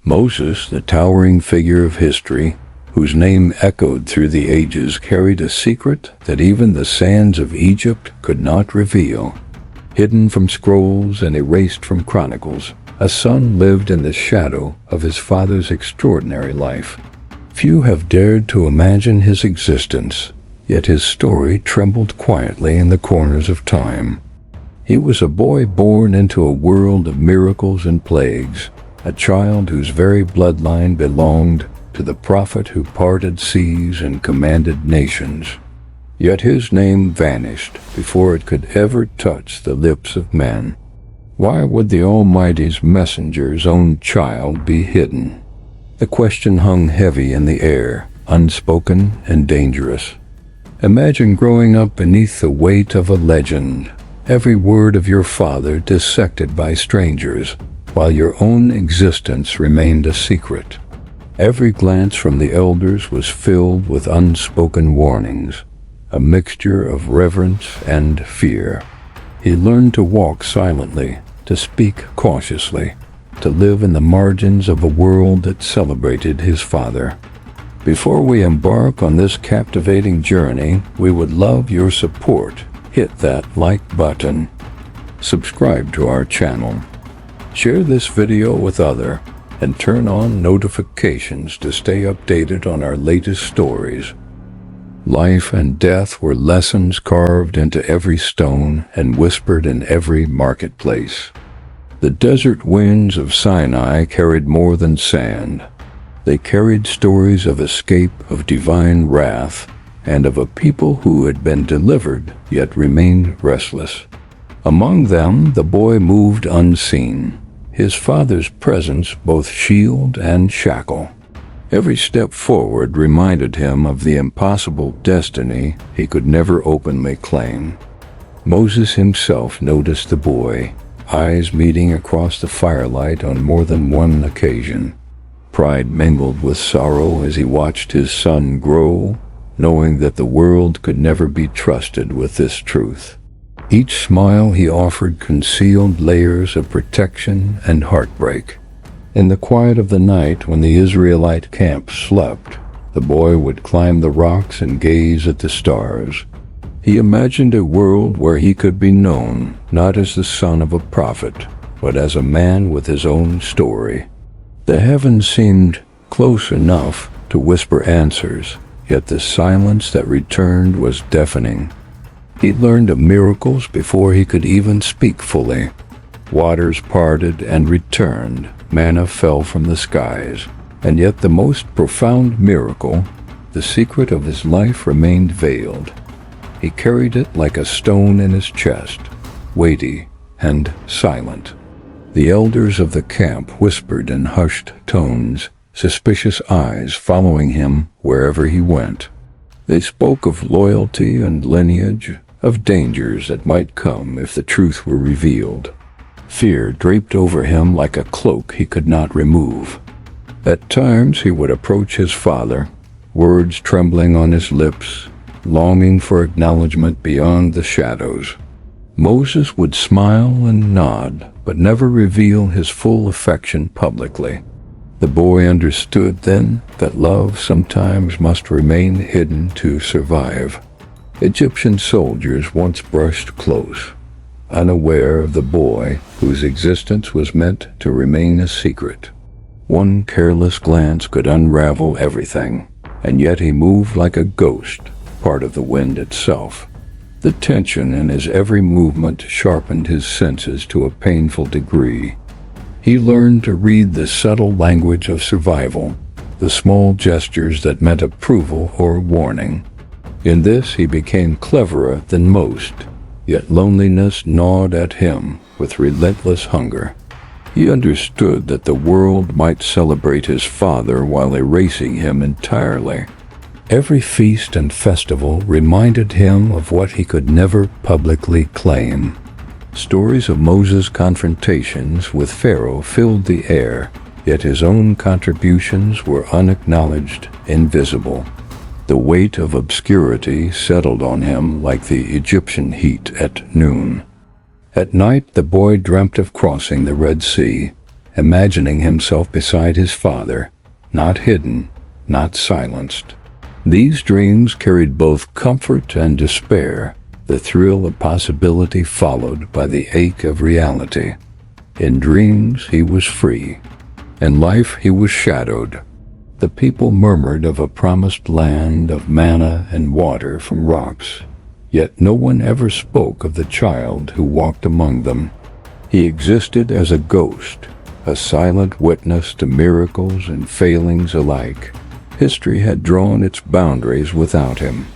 Moses, the towering figure of history, whose name echoed through the ages, carried a secret that even the sands of Egypt could not reveal. Hidden from scrolls and erased from chronicles, a son lived in the shadow of his father's extraordinary life. Few have dared to imagine his existence, yet his story trembled quietly in the corners of time. He was a boy born into a world of miracles and plagues, a child whose very bloodline belonged to the prophet who parted seas and commanded nations. Yet his name vanished before it could ever touch the lips of men. Why would the Almighty's messenger's own child be hidden? The question hung heavy in the air, unspoken and dangerous. Imagine growing up beneath the weight of a legend, every word of your father dissected by strangers, while your own existence remained a secret. Every glance from the elders was filled with unspoken warnings, a mixture of reverence and fear. He learned to walk silently, to speak cautiously, to live in the margins of a world that celebrated his father. Before we embark on this captivating journey, we would love your support. Hit that like button. Subscribe to our channel. Share this video with others, and turn on notifications to stay updated on our latest stories. Life and death were lessons carved into every stone and whispered in every marketplace. The desert winds of Sinai carried more than sand. They carried stories of escape, of divine wrath, and of a people who had been delivered yet remained restless. Among them, the boy moved unseen, his father's presence both shield and shackle. Every step forward reminded him of the impossible destiny he could never openly claim. Moses himself noticed the boy, eyes meeting across the firelight on more than one occasion. Pride mingled with sorrow as he watched his son grow, knowing that the world could never be trusted with this truth. Each smile he offered concealed layers of protection and heartbreak. In the quiet of the night, when the Israelite camp slept, the boy would climb the rocks and gaze at the stars. He imagined a world where he could be known, not as the son of a prophet, but as a man with his own story. The heavens seemed close enough to whisper answers, yet the silence that returned was deafening. He learned of miracles before he could even speak fully. Waters parted and returned, manna fell from the skies, and yet the most profound miracle, the secret of his life, remained veiled. He carried it like a stone in his chest, weighty and silent. The elders of the camp whispered in hushed tones, suspicious eyes following him wherever he went. They spoke of loyalty and lineage, of dangers that might come if the truth were revealed. Fear draped over him like a cloak he could not remove. At times he would approach his father, words trembling on his lips, longing for acknowledgement beyond the shadows. Moses would smile and nod, but never reveal his full affection publicly. The boy understood then that love sometimes must remain hidden to survive. Egyptian soldiers once brushed close, unaware of the boy whose existence was meant to remain a secret. One careless glance could unravel everything, and yet he moved like a ghost, part of the wind itself. The tension in his every movement sharpened his senses to a painful degree. He learned to read the subtle language of survival, the small gestures that meant approval or warning. In this he became cleverer than most, yet loneliness gnawed at him with relentless hunger. He understood that the world might celebrate his father while erasing him entirely. Every feast and festival reminded him of what he could never publicly claim. Stories of Moses' confrontations with Pharaoh filled the air, yet his own contributions were unacknowledged, invisible. The weight of obscurity settled on him like the Egyptian heat at noon. At night the boy dreamt of crossing the Red Sea, imagining himself beside his father, not hidden, not silenced. These dreams carried both comfort and despair, the thrill of possibility followed by the ache of reality. In dreams he was free. In life he was shadowed. The people murmured of a promised land of manna and water from rocks, yet no one ever spoke of the child who walked among them. He existed as a ghost, a silent witness to miracles and failings alike. History had drawn its boundaries without him.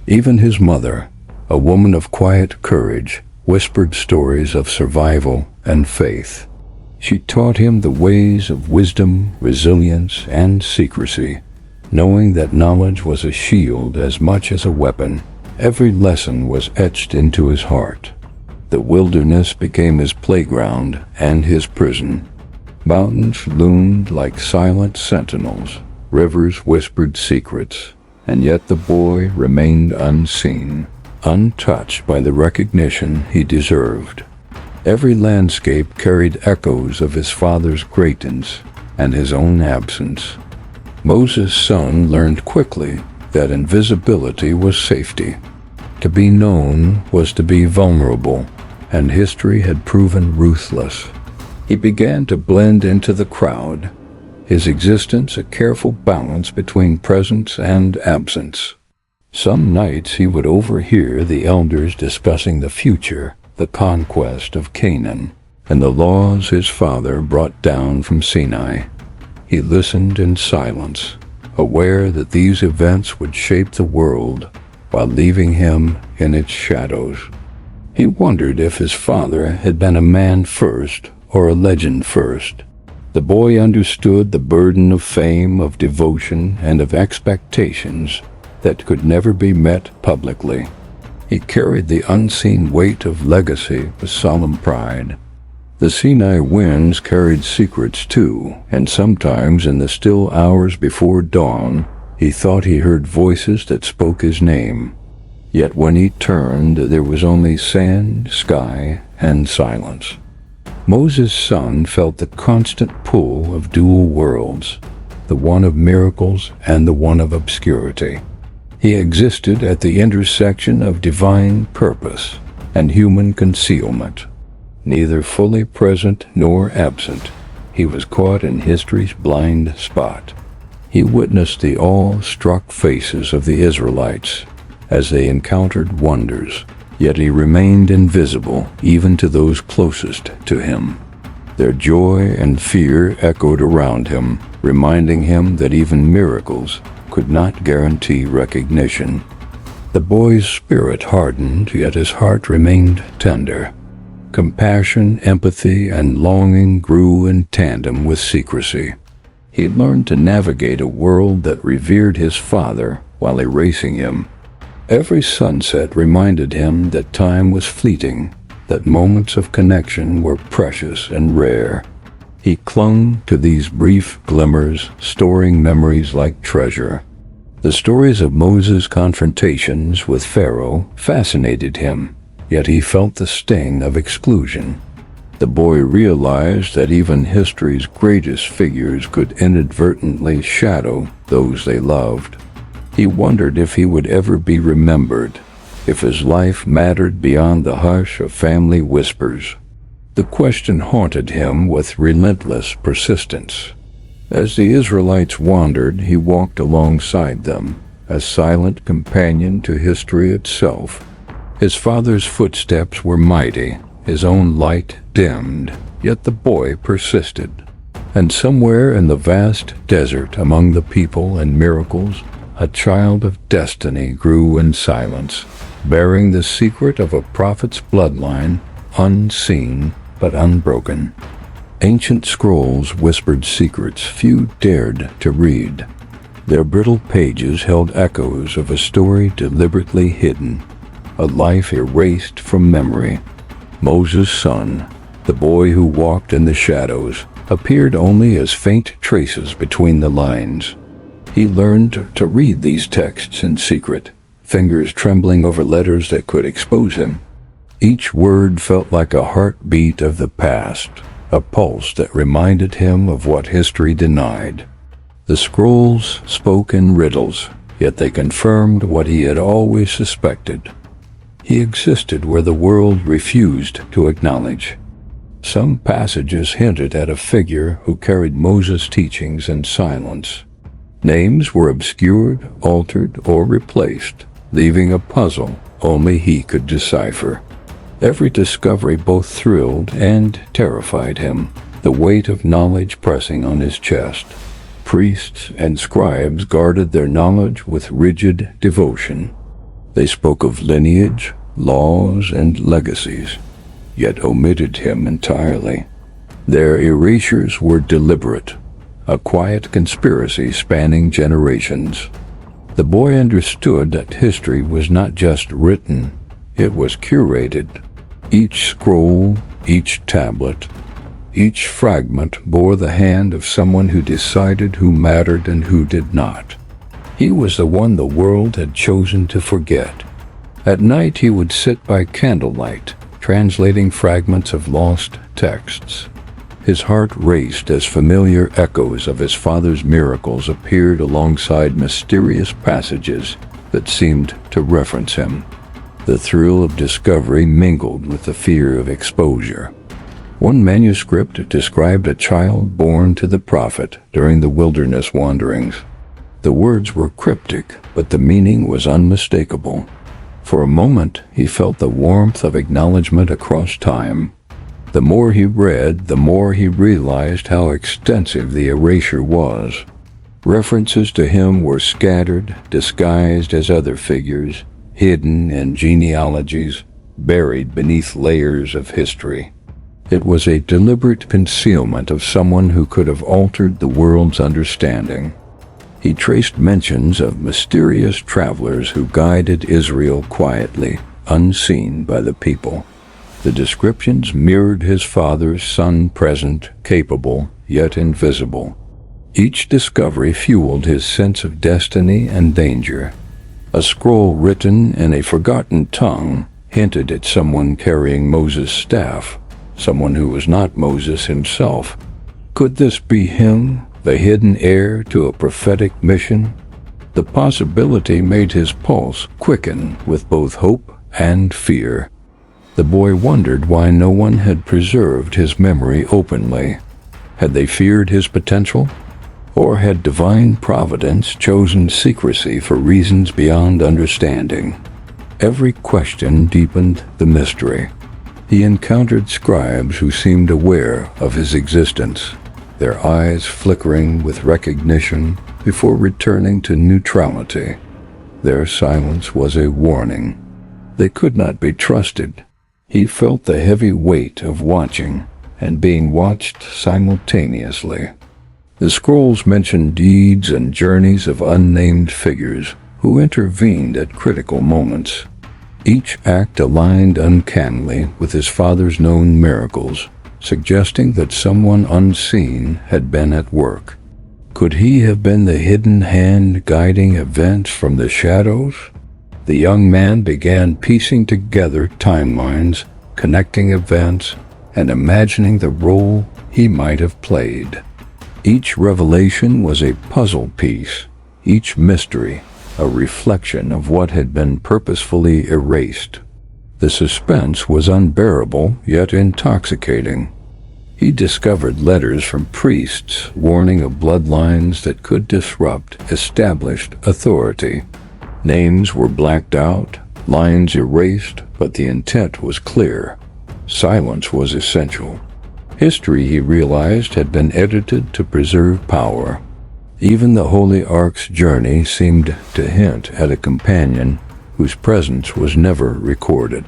Even his mother, a woman of quiet courage, whispered stories of survival and faith. She taught him the ways of wisdom, resilience, and secrecy, knowing that knowledge was a shield as much as a weapon. Every lesson was etched into his heart. The wilderness became his playground and his prison. Mountains loomed like silent sentinels. Rivers whispered secrets, and yet the boy remained unseen, untouched by the recognition he deserved. Every landscape carried echoes of his father's greatness and his own absence. Moses' son learned quickly that invisibility was safety. To be known was to be vulnerable, and history had proven ruthless. He began to blend into the crowd, his existence a careful balance between presence and absence. Some nights he would overhear the elders discussing the future, the conquest of Canaan, and the laws his father brought down from Sinai. He listened in silence, aware that these events would shape the world while leaving him in its shadows. He wondered if his father had been a man first or a legend first. The boy understood the burden of fame, of devotion, and of expectations that could never be met publicly. He carried the unseen weight of legacy with solemn pride. The Sinai winds carried secrets too, and sometimes in the still hours before dawn, he thought he heard voices that spoke his name. Yet when he turned, there was only sand, sky, and silence. Moses' son felt the constant pull of dual worlds, the one of miracles and the one of obscurity. He existed at the intersection of divine purpose and human concealment. Neither fully present nor absent, he was caught in history's blind spot. He witnessed the awe-struck faces of the Israelites as they encountered wonders, yet he remained invisible even to those closest to him. Their joy and fear echoed around him, reminding him that even miracles could not guarantee recognition. The boy's spirit hardened, yet his heart remained tender. Compassion, empathy, and longing grew in tandem with secrecy. He learned to navigate a world that revered his father while erasing him. Every sunset reminded him that time was fleeting, that moments of connection were precious and rare. He clung to these brief glimmers, storing memories like treasure. The stories of Moses' confrontations with Pharaoh fascinated him, yet he felt the sting of exclusion. The boy realized that even history's greatest figures could inadvertently shadow those they loved. He wondered if he would ever be remembered, if his life mattered beyond the hush of family whispers. The question haunted him with relentless persistence. As the Israelites wandered, he walked alongside them, a silent companion to history itself. His father's footsteps were mighty, his own light dimmed, yet the boy persisted. And somewhere in the vast desert among the people and miracles, a child of destiny grew in silence, bearing the secret of a prophet's bloodline, unseen but unbroken. Ancient scrolls whispered secrets few dared to read. Their brittle pages held echoes of a story deliberately hidden, a life erased from memory. Moses' son, the boy who walked in the shadows, appeared only as faint traces between the lines. He learned to read these texts in secret, fingers trembling over letters that could expose him. Each word felt like a heartbeat of the past, a pulse that reminded him of what history denied. The scrolls spoke in riddles, yet they confirmed what he had always suspected. He existed where the world refused to acknowledge. Some passages hinted at a figure who carried Moses' teachings in silence. Names were obscured, altered, or replaced, leaving a puzzle only he could decipher. Every discovery both thrilled and terrified him, the weight of knowledge pressing on his chest. Priests and scribes guarded their knowledge with rigid devotion. They spoke of lineage, laws, and legacies, yet omitted him entirely. Their erasures were deliberate, a quiet conspiracy spanning generations. The boy understood that history was not just written, it was curated. Each scroll, each tablet, each fragment bore the hand of someone who decided who mattered and who did not. He was the one the world had chosen to forget. At night he would sit by candlelight, translating fragments of lost texts. His heart raced as familiar echoes of his father's miracles appeared alongside mysterious passages that seemed to reference him. The thrill of discovery mingled with the fear of exposure. One manuscript described a child born to the prophet during the wilderness wanderings. The words were cryptic, but the meaning was unmistakable. For a moment, he felt the warmth of acknowledgement across time. The more he read, the more he realized how extensive the erasure was. References to him were scattered, disguised as other figures, hidden in genealogies, buried beneath layers of history. It was a deliberate concealment of someone who could have altered the world's understanding. He traced mentions of mysterious travelers who guided Israel quietly, unseen by the people. The descriptions mirrored his father's son present, capable, yet invisible. Each discovery fueled his sense of destiny and danger. A scroll written in a forgotten tongue hinted at someone carrying Moses' staff, someone who was not Moses himself. Could this be him, the hidden heir to a prophetic mission? The possibility made his pulse quicken with both hope and fear. The boy wondered why no one had preserved his memory openly. Had they feared his potential? Or had divine providence chosen secrecy for reasons beyond understanding? Every question deepened the mystery. He encountered scribes who seemed aware of his existence, their eyes flickering with recognition before returning to neutrality. Their silence was a warning. They could not be trusted. He felt the heavy weight of watching and being watched simultaneously. The scrolls mentioned deeds and journeys of unnamed figures who intervened at critical moments. Each act aligned uncannily with his father's known miracles, suggesting that someone unseen had been at work. Could he have been the hidden hand guiding events from the shadows? The young man began piecing together timelines, connecting events, and imagining the role he might have played. Each revelation was a puzzle piece, each mystery a reflection of what had been purposefully erased. The suspense was unbearable, yet intoxicating. He discovered letters from priests warning of bloodlines that could disrupt established authority. Names were blacked out, lines erased, but the intent was clear. Silence was essential. History, he realized, had been edited to preserve power. Even the Holy Ark's journey seemed to hint at a companion whose presence was never recorded.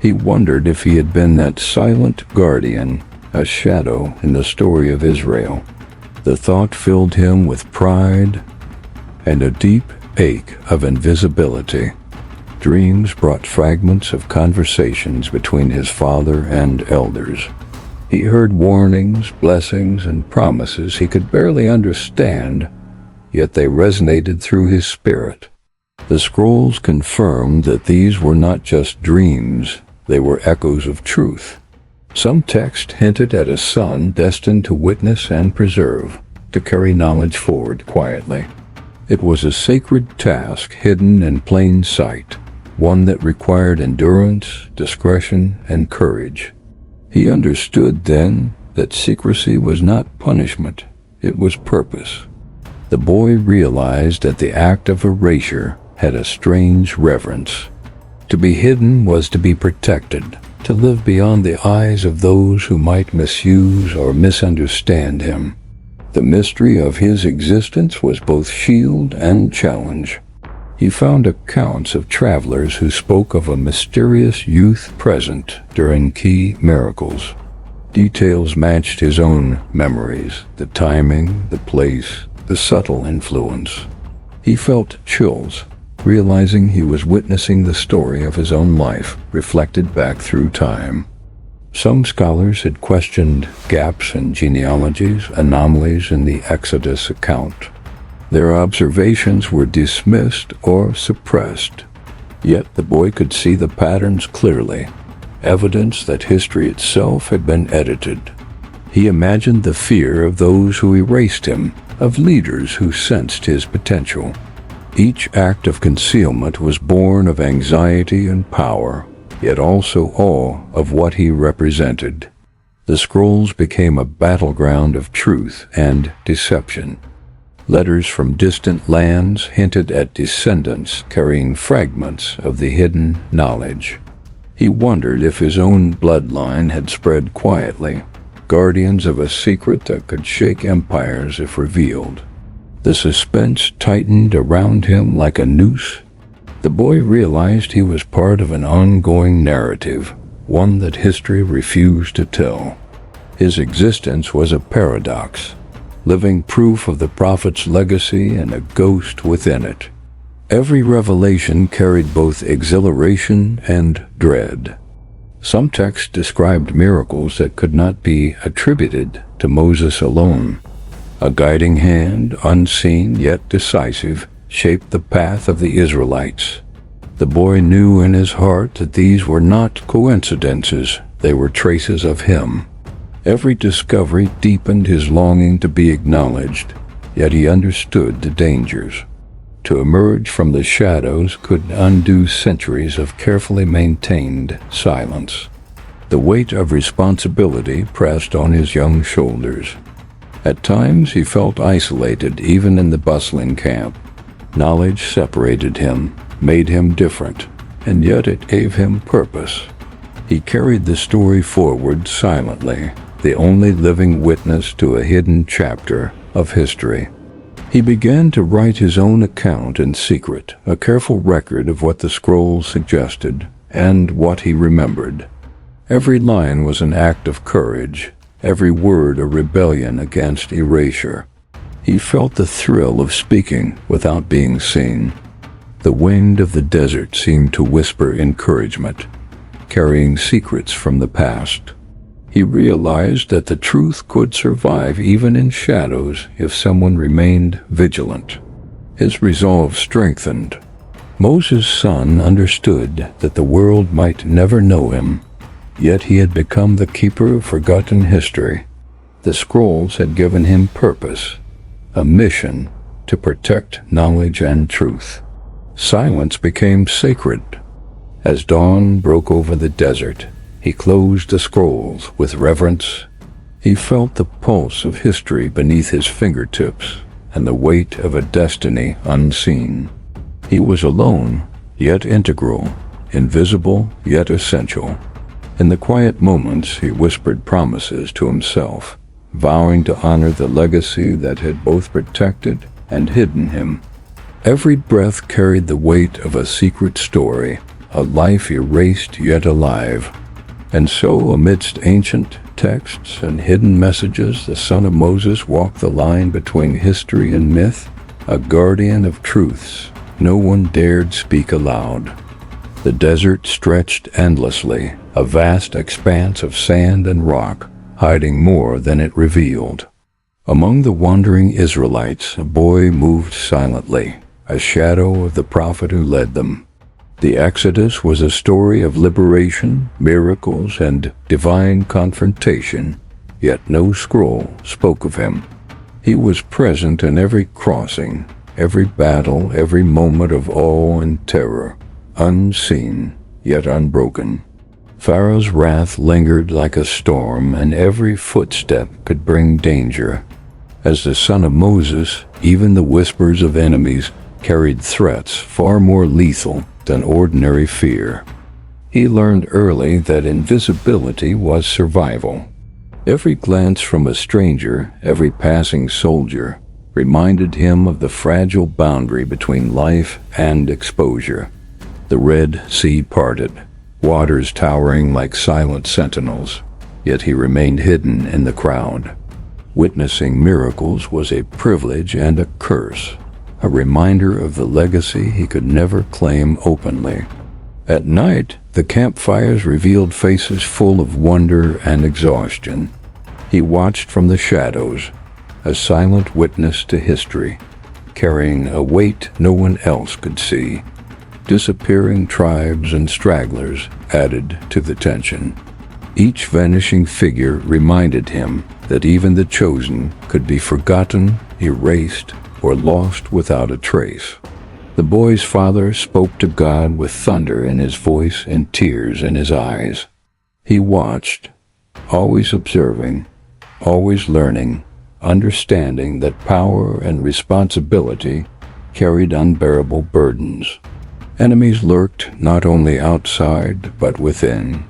He wondered if he had been that silent guardian, a shadow in the story of Israel. The thought filled him with pride and a deep ache of invisibility. Dreams brought fragments of conversations between his father and elders. He heard warnings, blessings, and promises he could barely understand, yet they resonated through his spirit. The scrolls confirmed that these were not just dreams, they were echoes of truth. Some texts hinted at a son destined to witness and preserve, to carry knowledge forward quietly. It was a sacred task hidden in plain sight, one that required endurance, discretion, and courage. He understood then that secrecy was not punishment, it was purpose. The boy realized that the act of erasure had a strange reverence. To be hidden was to be protected, to live beyond the eyes of those who might misuse or misunderstand him. The mystery of his existence was both shield and challenge. He found accounts of travelers who spoke of a mysterious youth present during key miracles. Details matched his own memories, the timing, the place, the subtle influence. He felt chills, realizing he was witnessing the story of his own life reflected back through time. Some scholars had questioned gaps in genealogies, anomalies in the Exodus account. Their observations were dismissed or suppressed. Yet the boy could see the patterns clearly, evidence that history itself had been edited. He imagined the fear of those who erased him, of leaders who sensed his potential. Each act of concealment was born of anxiety and power, yet also awe of what he represented. The scrolls became a battleground of truth and deception. Letters from distant lands hinted at descendants carrying fragments of the hidden knowledge. He wondered if his own bloodline had spread quietly, guardians of a secret that could shake empires if revealed. The suspense tightened around him like a noose. The boy realized he was part of an ongoing narrative, one that history refused to tell. His existence was a paradox, living proof of the prophet's legacy and a ghost within it. Every revelation carried both exhilaration and dread. Some texts described miracles that could not be attributed to Moses alone. A guiding hand, unseen yet decisive, shaped the path of the Israelites. The boy knew in his heart that these were not coincidences, they were traces of him. Every discovery deepened his longing to be acknowledged, yet he understood the dangers. To emerge from the shadows could undo centuries of carefully maintained silence. The weight of responsibility pressed on his young shoulders. At times he felt isolated even in the bustling camp. Knowledge separated him, made him different, and yet it gave him purpose. He carried the story forward silently, the only living witness to a hidden chapter of history. He began to write his own account in secret, a careful record of what the scrolls suggested and what he remembered. Every line was an act of courage, every word a rebellion against erasure. He felt the thrill of speaking without being seen. The wind of the desert seemed to whisper encouragement, carrying secrets from the past. He realized that the truth could survive even in shadows if someone remained vigilant. His resolve strengthened. Moses' son understood that the world might never know him, yet he had become the keeper of forgotten history. The scrolls had given him purpose, a mission to protect knowledge and truth. Silence became sacred. As dawn broke over the desert, he closed the scrolls with reverence. He felt the pulse of history beneath his fingertips and the weight of a destiny unseen. He was alone, yet integral, invisible, yet essential. In the quiet moments, he whispered promises to himself, vowing to honor the legacy that had both protected and hidden him. Every breath carried the weight of a secret story, a life erased yet alive. And so, amidst ancient texts and hidden messages, the son of Moses walked the line between history and myth, a guardian of truths no one dared speak aloud. The desert stretched endlessly, a vast expanse of sand and rock, hiding more than it revealed. Among the wandering Israelites, a boy moved silently, a shadow of the prophet who led them. The Exodus was a story of liberation, miracles, and divine confrontation, yet no scroll spoke of him. He was present in every crossing, every battle, every moment of awe and terror, unseen, yet unbroken. Pharaoh's wrath lingered like a storm, and every footstep could bring danger. As the son of Moses, even the whispers of enemies carried threats far more lethal than ordinary fear. He learned early that invisibility was survival. Every glance from a stranger, every passing soldier, reminded him of the fragile boundary between life and exposure. The Red Sea parted, waters towering like silent sentinels, yet he remained hidden in the crowd. Witnessing miracles was a privilege and a curse, a reminder of the legacy he could never claim openly. At night, the campfires revealed faces full of wonder and exhaustion. He watched from the shadows, a silent witness to history, carrying a weight no one else could see. Disappearing tribes and stragglers added to the tension. Each vanishing figure reminded him that even the chosen could be forgotten, erased, or lost without a trace. The boy's father spoke to God with thunder in his voice and tears in his eyes. He watched, always observing, always learning, understanding that power and responsibility carried unbearable burdens. Enemies lurked not only outside but within.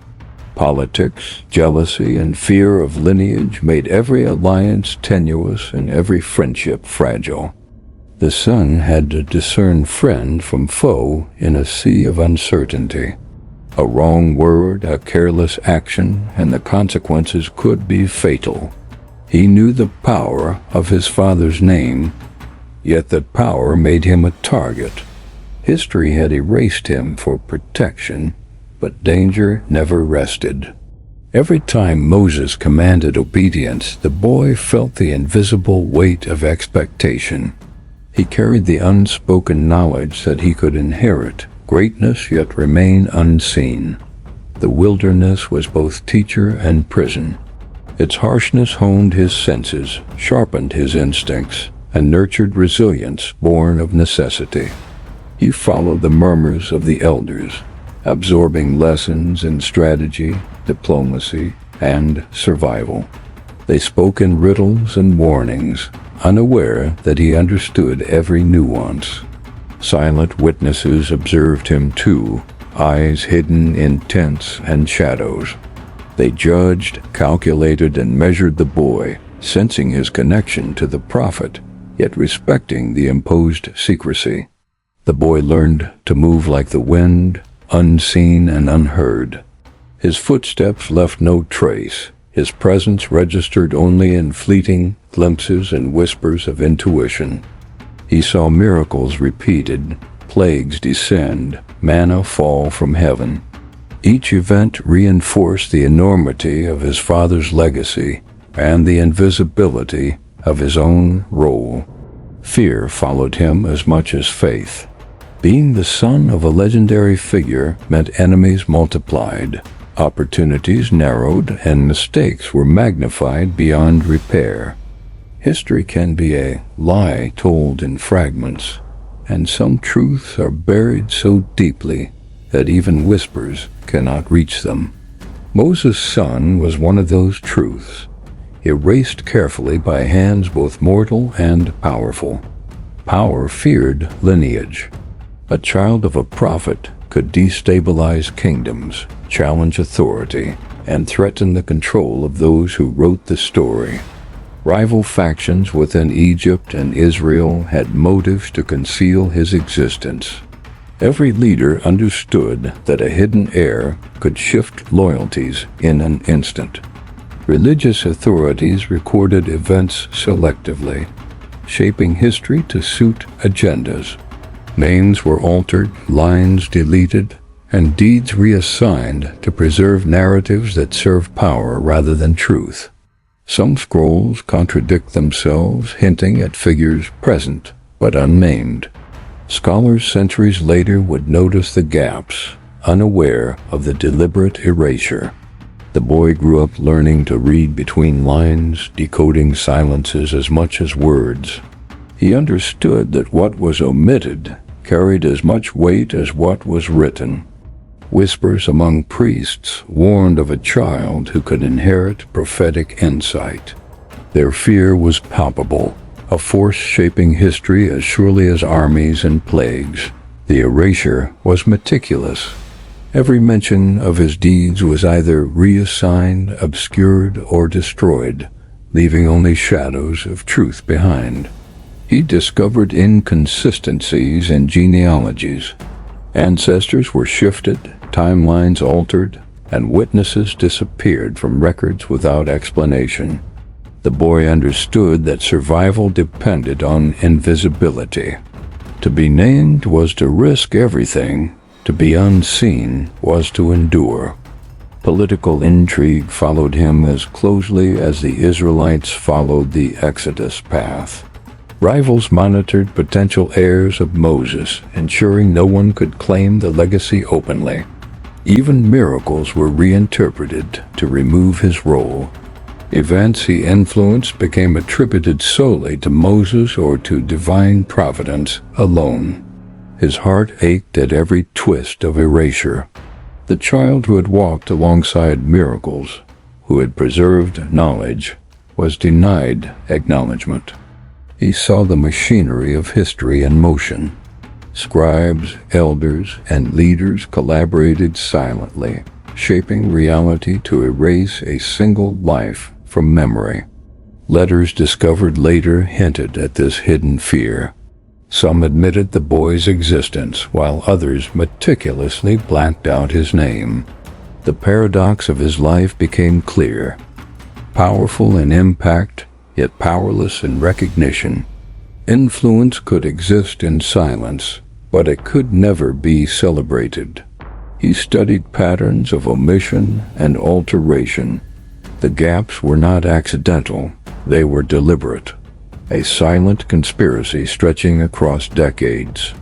Politics, jealousy, and fear of lineage made every alliance tenuous and every friendship fragile. The son had to discern friend from foe in a sea of uncertainty. A wrong word, a careless action, and the consequences could be fatal. He knew the power of his father's name, yet that power made him a target. History had erased him for protection, but danger never rested. Every time Moses commanded obedience, the boy felt the invisible weight of expectation. He carried the unspoken knowledge that he could inherit greatness yet remain unseen. The wilderness was both teacher and prison. Its harshness honed his senses, sharpened his instincts, and nurtured resilience born of necessity. He followed the murmurs of the elders, absorbing lessons in strategy, diplomacy, and survival. They spoke in riddles and warnings, unaware that he understood every nuance. Silent witnesses observed him too, eyes hidden in tents and shadows. They judged, calculated, and measured the boy, sensing his connection to the prophet, yet respecting the imposed secrecy. The boy learned to move like the wind, unseen and unheard. His footsteps left no trace. His presence registered only in fleeting glimpses and whispers of intuition. He saw miracles repeated, plagues descend, manna fall from heaven. Each event reinforced the enormity of his father's legacy and the invisibility of his own role. Fear followed him as much as faith. Being the son of a legendary figure meant enemies multiplied, opportunities narrowed, and mistakes were magnified beyond repair. History can be a lie told in fragments, and some truths are buried so deeply that even whispers cannot reach them. Moses' son was one of those truths, erased carefully by hands both mortal and powerful. Power feared lineage. A child of a prophet could destabilize kingdoms, challenge authority, and threaten the control of those who wrote the story. Rival factions within Egypt and Israel had motives to conceal his existence. Every leader understood that a hidden heir could shift loyalties in an instant. Religious authorities recorded events selectively, shaping history to suit agendas. Names were altered, lines deleted, and deeds reassigned to preserve narratives that serve power rather than truth. Some scrolls contradict themselves, hinting at figures present but unnamed. Scholars centuries later would notice the gaps, unaware of the deliberate erasure. The boy grew up learning to read between lines, decoding silences as much as words. He understood that what was omitted carried as much weight as what was written. Whispers among priests warned of a child who could inherit prophetic insight. Their fear was palpable, a force shaping history as surely as armies and plagues. The erasure was meticulous. Every mention of his deeds was either reassigned, obscured, or destroyed, leaving only shadows of truth behind. He discovered inconsistencies in genealogies. Ancestors were shifted, timelines altered, and witnesses disappeared from records without explanation. The boy understood that survival depended on invisibility. To be named was to risk everything. To be unseen was to endure. Political intrigue followed him as closely as the Israelites followed the Exodus path. Rivals monitored potential heirs of Moses, ensuring no one could claim the legacy openly. Even miracles were reinterpreted to remove his role. Events he influenced became attributed solely to Moses or to divine providence alone. His heart ached at every twist of erasure. The child who had walked alongside miracles, who had preserved knowledge, was denied acknowledgement. He saw the machinery of history in motion. Scribes, elders, and leaders collaborated silently, shaping reality to erase a single life from memory. Letters discovered later hinted at this hidden fear. Some admitted the boy's existence, while others meticulously blanked out his name. The paradox of his life became clear. Powerful in impact, yet powerless in recognition. Influence could exist in silence, but it could never be celebrated. He studied patterns of omission and alteration. The gaps were not accidental, they were deliberate. A silent conspiracy stretching across decades.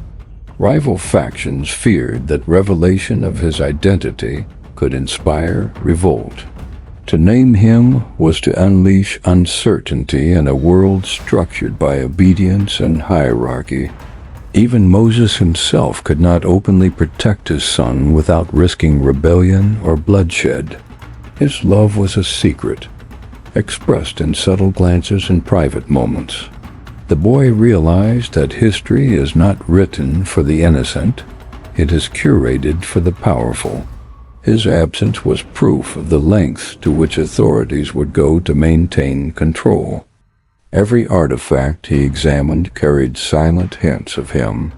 Rival factions feared that revelation of his identity could inspire revolt. To name him was to unleash uncertainty in a world structured by obedience and hierarchy. Even Moses himself could not openly protect his son without risking rebellion or bloodshed. His love was a secret, expressed in subtle glances and private moments. The boy realized that history is not written for the innocent, it is curated for the powerful. His absence was proof of the lengths to which authorities would go to maintain control. Every artifact he examined carried silent hints of him.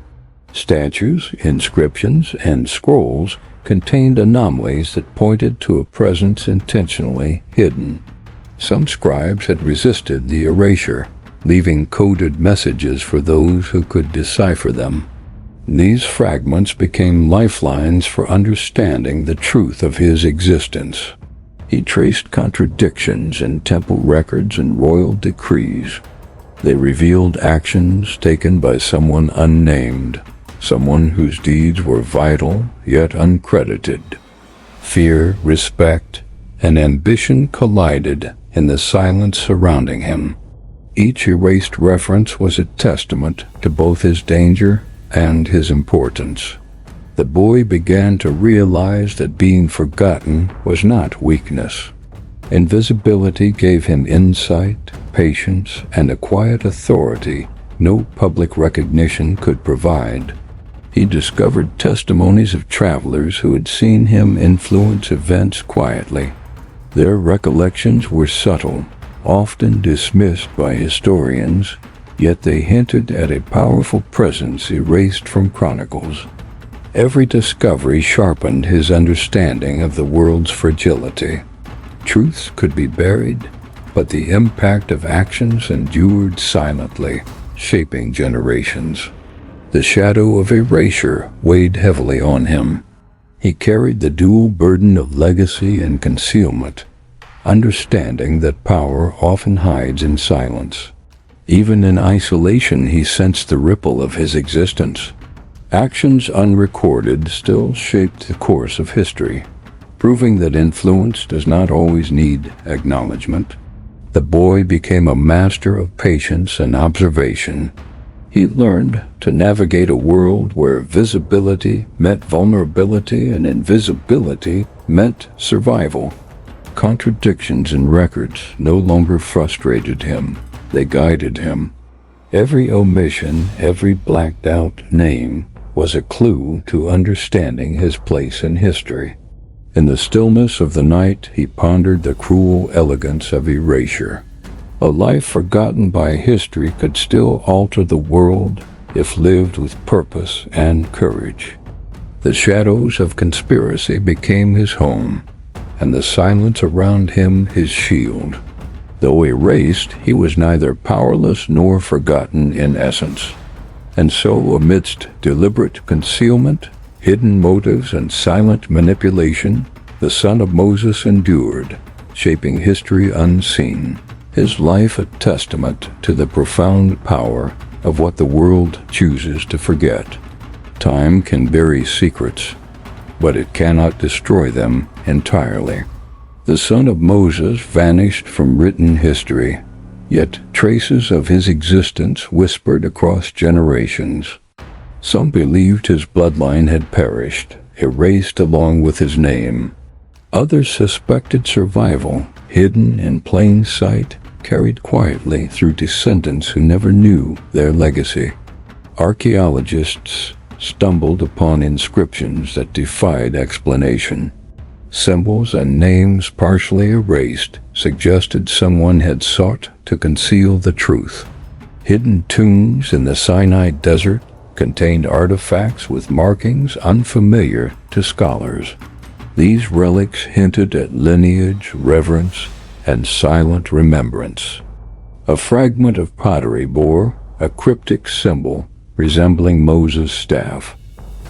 Statues, inscriptions, and scrolls contained anomalies that pointed to a presence intentionally hidden. Some scribes had resisted the erasure, leaving coded messages for those who could decipher them. These fragments became lifelines for understanding the truth of his existence. He traced contradictions in temple records and royal decrees. They revealed actions taken by someone unnamed, someone whose deeds were vital yet uncredited. Fear, respect, and ambition collided in the silence surrounding him. Each erased reference was a testament to both his danger and his importance. The boy began to realize that being forgotten was not weakness. Invisibility gave him insight, patience, and a quiet authority no public recognition could provide. He discovered testimonies of travelers who had seen him influence events quietly. Their recollections were subtle, often dismissed by historians, yet they hinted at a powerful presence erased from chronicles. Every discovery sharpened his understanding of the world's fragility. Truths could be buried, but the impact of actions endured silently, shaping generations. The shadow of erasure weighed heavily on him. He carried the dual burden of legacy and concealment, understanding that power often hides in silence. Even in isolation, he sensed the ripple of his existence. Actions unrecorded still shaped the course of history, proving that influence does not always need acknowledgement. The boy became a master of patience and observation. He learned to navigate a world where visibility meant vulnerability and invisibility meant survival. Contradictions in records no longer frustrated him, they guided him. Every omission, every blacked-out name was a clue to understanding his place in history. In the stillness of the night, he pondered the cruel elegance of erasure. A life forgotten by history could still alter the world if lived with purpose and courage. The shadows of conspiracy became his home, and the silence around him his shield. Though erased, he was neither powerless nor forgotten in essence. And so, amidst deliberate concealment, hidden motives, and silent manipulation, the son of Moses endured, shaping history unseen, his life a testament to the profound power of what the world chooses to forget. Time can bury secrets, but it cannot destroy them entirely. The son of Moses vanished from written history, yet traces of his existence whispered across generations. Some believed his bloodline had perished, erased along with his name. Others suspected survival, hidden in plain sight, carried quietly through descendants who never knew their legacy. Archaeologists stumbled upon inscriptions that defied explanation. Symbols and names partially erased suggested someone had sought to conceal the truth. Hidden tombs in the Sinai desert contained artifacts with markings unfamiliar to scholars. These relics hinted at lineage, reverence, and silent remembrance. A fragment of pottery bore a cryptic symbol resembling Moses' staff.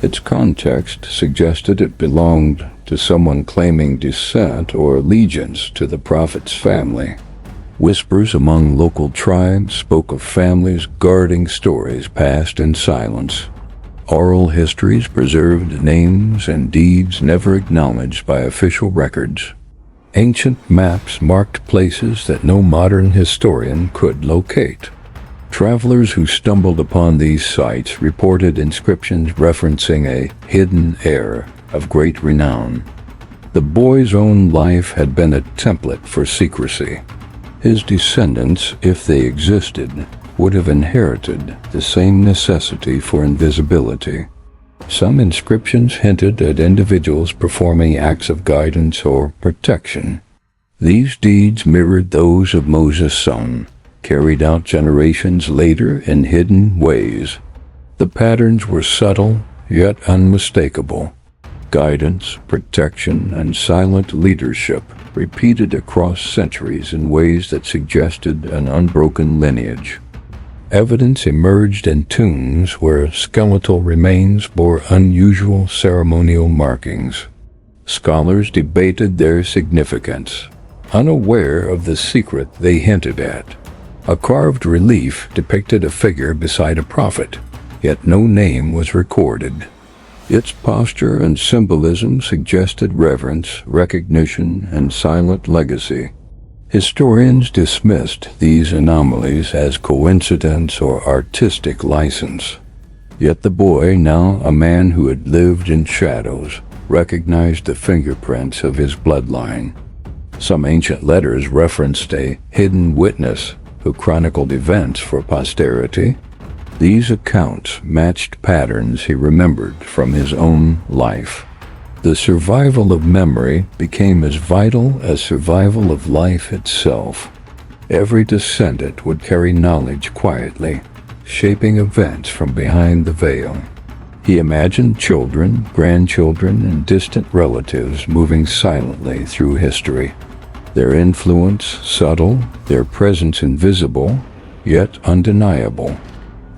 Its context suggested it belonged to someone claiming descent or allegiance to the prophet's family. Whispers among local tribes spoke of families guarding stories passed in silence. Oral histories preserved names and deeds never acknowledged by official records. Ancient maps marked places that no modern historian could locate. Travelers who stumbled upon these sites reported inscriptions referencing a hidden heir of great renown. The boy's own life had been a template for secrecy. His descendants, if they existed, would have inherited the same necessity for invisibility. Some inscriptions hinted at individuals performing acts of guidance or protection. These deeds mirrored those of Moses' son, carried out generations later in hidden ways. The patterns were subtle, yet unmistakable. Guidance, protection, and silent leadership repeated across centuries in ways that suggested an unbroken lineage. Evidence emerged in tombs where skeletal remains bore unusual ceremonial markings. Scholars debated their significance, unaware of the secret they hinted at. A carved relief depicted a figure beside a prophet, yet no name was recorded. Its posture and symbolism suggested reverence, recognition, and silent legacy. Historians dismissed these anomalies as coincidence or artistic license. Yet the boy, now a man who had lived in shadows, recognized the fingerprints of his bloodline. Some ancient letters referenced a hidden witness who chronicled events for posterity. These accounts matched patterns he remembered from his own life. The survival of memory became as vital as survival of life itself. Every descendant would carry knowledge quietly, shaping events from behind the veil. He imagined children, grandchildren, and distant relatives moving silently through history. Their influence subtle, their presence invisible, yet undeniable.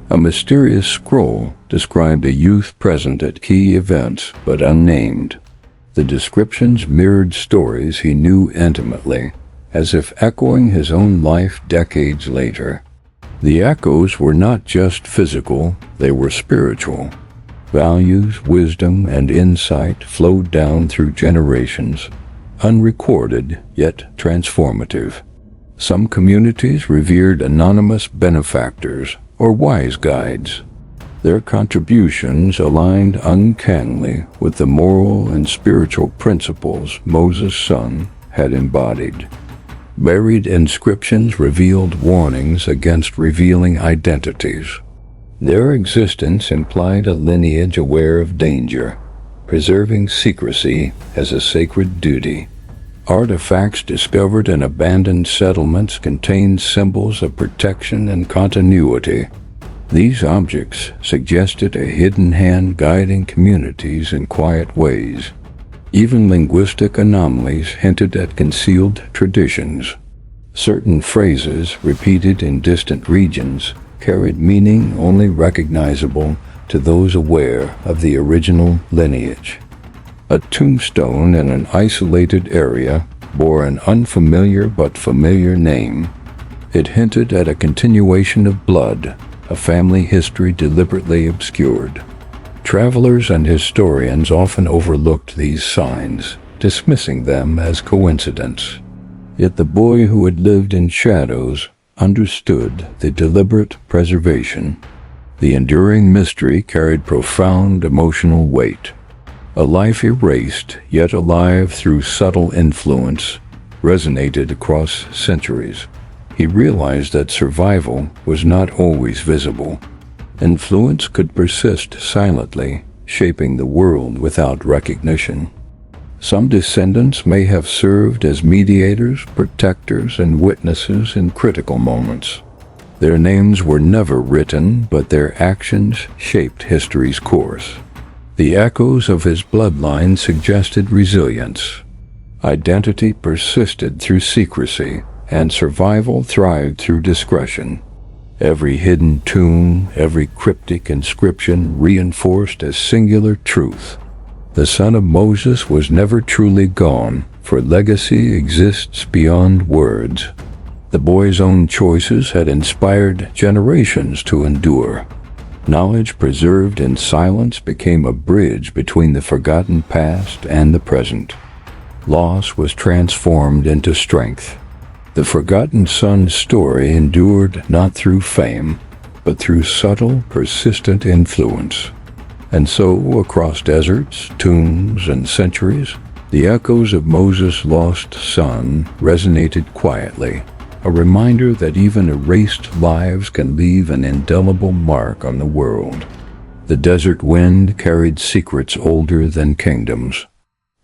A mysterious scroll described a youth present at key events, but unnamed. The descriptions mirrored stories he knew intimately, as if echoing his own life decades later. The echoes were not just physical, they were spiritual. Values, wisdom, and insight flowed down through generations, unrecorded yet transformative. Some communities revered anonymous benefactors or wise guides. Their contributions aligned uncannily with the moral and spiritual principles Moses' son had embodied. Buried inscriptions revealed warnings against revealing identities. Their existence implied a lineage aware of danger, preserving secrecy as a sacred duty. Artifacts discovered in abandoned settlements contained symbols of protection and continuity. These objects suggested a hidden hand guiding communities in quiet ways. Even linguistic anomalies hinted at concealed traditions. Certain phrases, repeated in distant regions, carried meaning only recognizable to those aware of the original lineage. A tombstone in an isolated area bore an unfamiliar but familiar name. It hinted at a continuation of blood, a family history deliberately obscured. Travelers and historians often overlooked these signs, dismissing them as coincidence. Yet the boy who had lived in shadows understood the deliberate preservation. The enduring mystery carried profound emotional weight. A life erased, yet alive through subtle influence, resonated across centuries. He realized that survival was not always visible. Influence could persist silently, shaping the world without recognition. Some descendants may have served as mediators, protectors, and witnesses in critical moments. Their names were never written, but their actions shaped history's course. The echoes of his bloodline suggested resilience. Identity persisted through secrecy, and survival thrived through discretion. Every hidden tomb, every cryptic inscription reinforced a singular truth. The son of Moses was never truly gone, for legacy exists beyond words. The boy's own choices had inspired generations to endure. Knowledge preserved in silence became a bridge between the forgotten past and the present. Loss was transformed into strength. The forgotten son's story endured not through fame, but through subtle, persistent influence. And so, across deserts, tombs, and centuries, the echoes of Moses' lost son resonated quietly, a reminder that even erased lives can leave an indelible mark on the world. The desert wind carried secrets older than kingdoms.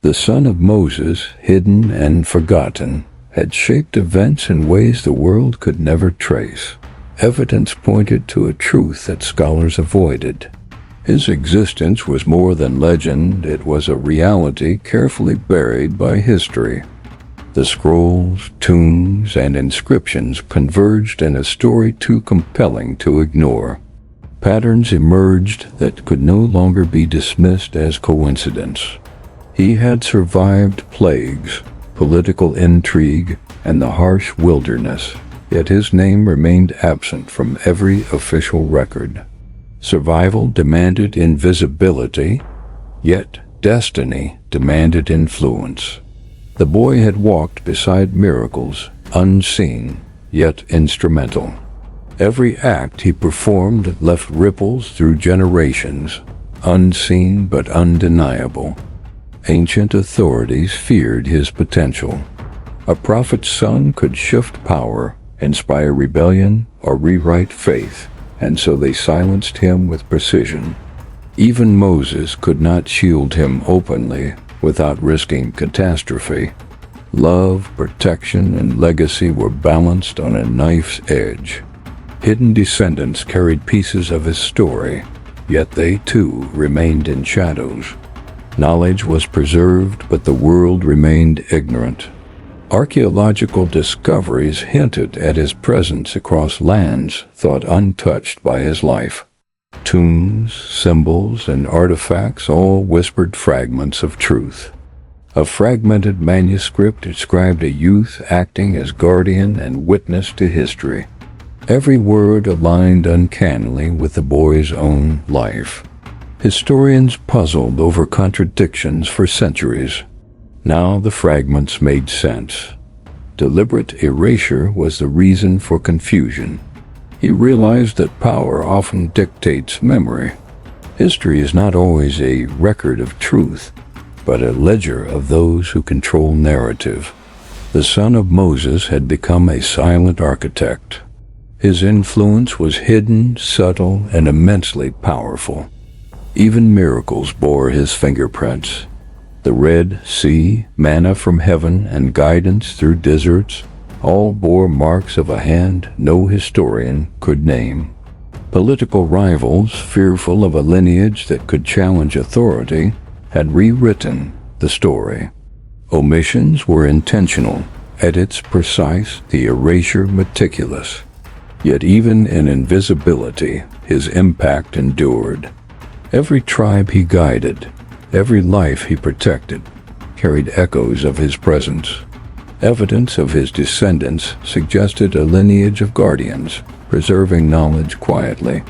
The son of Moses, hidden and forgotten, had shaped events in ways the world could never trace. Evidence pointed to a truth that scholars avoided. His existence was more than legend, it was a reality carefully buried by history. The scrolls, tombs, and inscriptions converged in a story too compelling to ignore. Patterns emerged that could no longer be dismissed as coincidence. He had survived plagues, political intrigue, and the harsh wilderness, yet his name remained absent from every official record. Survival demanded invisibility, yet destiny demanded influence. The boy had walked beside miracles, unseen, yet instrumental. Every act he performed left ripples through generations, unseen but undeniable. Ancient authorities feared his potential. A prophet's son could shift power, inspire rebellion, or rewrite faith, and so they silenced him with precision. Even Moses could not shield him openly without risking catastrophe. Love, protection, and legacy were balanced on a knife's edge. Hidden descendants carried pieces of his story, yet they too remained in shadows. Knowledge was preserved, but the world remained ignorant. Archaeological discoveries hinted at his presence across lands thought untouched by his life. Tombs, symbols, and artifacts all whispered fragments of truth. A fragmented manuscript described a youth acting as guardian and witness to history. Every word aligned uncannily with the boy's own life. Historians puzzled over contradictions for centuries. Now the fragments made sense. Deliberate erasure was the reason for confusion. He realized that power often dictates memory. History is not always a record of truth, but a ledger of those who control narrative. The son of Moses had become a silent architect. His influence was hidden, subtle, and immensely powerful. Even miracles bore his fingerprints. The Red Sea, manna from heaven, and guidance through deserts all bore marks of a hand no historian could name. Political rivals, fearful of a lineage that could challenge authority, had rewritten the story. Omissions were intentional, edits precise, the erasure meticulous. Yet even in invisibility, his impact endured. Every tribe he guided, every life he protected, carried echoes of his presence. Evidence of his descendants suggested a lineage of guardians, preserving knowledge quietly.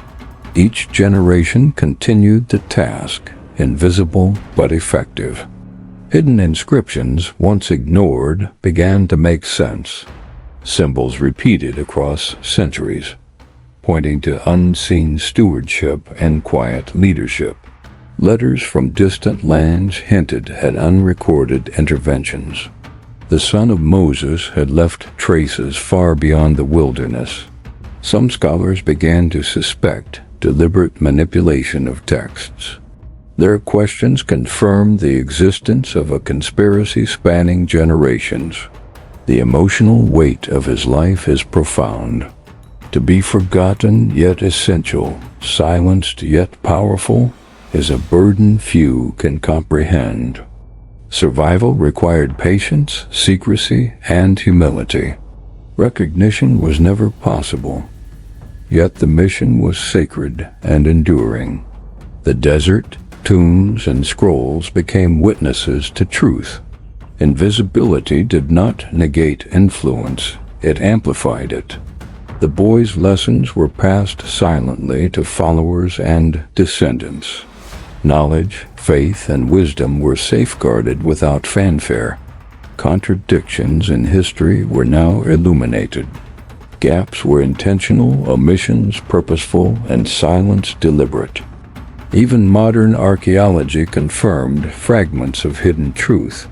Each generation continued the task, invisible but effective. Hidden inscriptions, once ignored, began to make sense. Symbols repeated across centuries, pointing to unseen stewardship and quiet leadership. Letters from distant lands hinted at unrecorded interventions. The son of Moses had left traces far beyond the wilderness. Some scholars began to suspect deliberate manipulation of texts. Their questions confirmed the existence of a conspiracy spanning generations. The emotional weight of his life is profound. To be forgotten yet essential, silenced yet powerful, is a burden few can comprehend. Survival required patience, secrecy, and humility. Recognition was never possible, yet the mission was sacred and enduring. The desert, tombs, and scrolls became witnesses to truth. Invisibility did not negate influence, it amplified it. The boy's lessons were passed silently to followers and descendants. Knowledge, faith, and wisdom were safeguarded without fanfare. Contradictions in history were now illuminated. Gaps were intentional, omissions purposeful, and silence deliberate. Even modern archaeology confirmed fragments of hidden truth.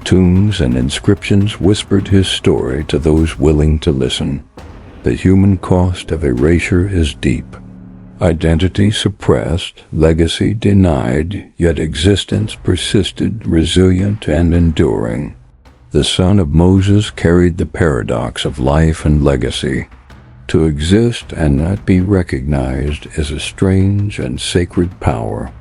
Tombs and inscriptions whispered his story to those willing to listen. The human cost of erasure is deep. Identity suppressed, legacy denied, yet existence persisted, resilient and enduring. The son of Moses carried the paradox of life and legacy. To exist and not be recognized is a strange and sacred power.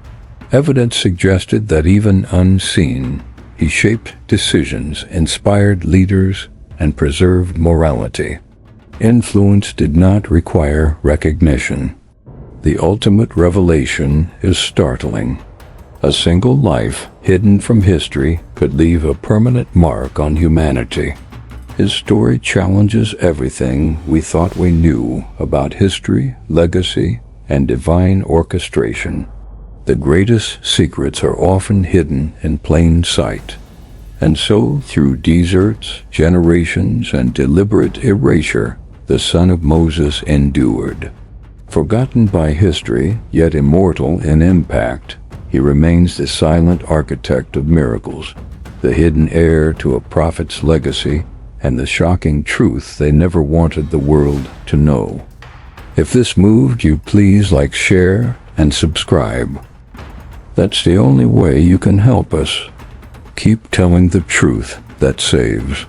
Evidence suggested that even unseen, he shaped decisions, inspired leaders, and preserved morality. Influence did not require recognition. The ultimate revelation is startling. A single life, hidden from history, could leave a permanent mark on humanity. His story challenges everything we thought we knew about history, legacy, and divine orchestration. The greatest secrets are often hidden in plain sight. And so, through deserts, generations, and deliberate erasure, the son of Moses endured. Forgotten by history, yet immortal in impact, he remains the silent architect of miracles, the hidden heir to a prophet's legacy, and the shocking truth they never wanted the world to know. If this moved you, please like, share, and subscribe. That's the only way you can help us. Keep telling the truth that saves.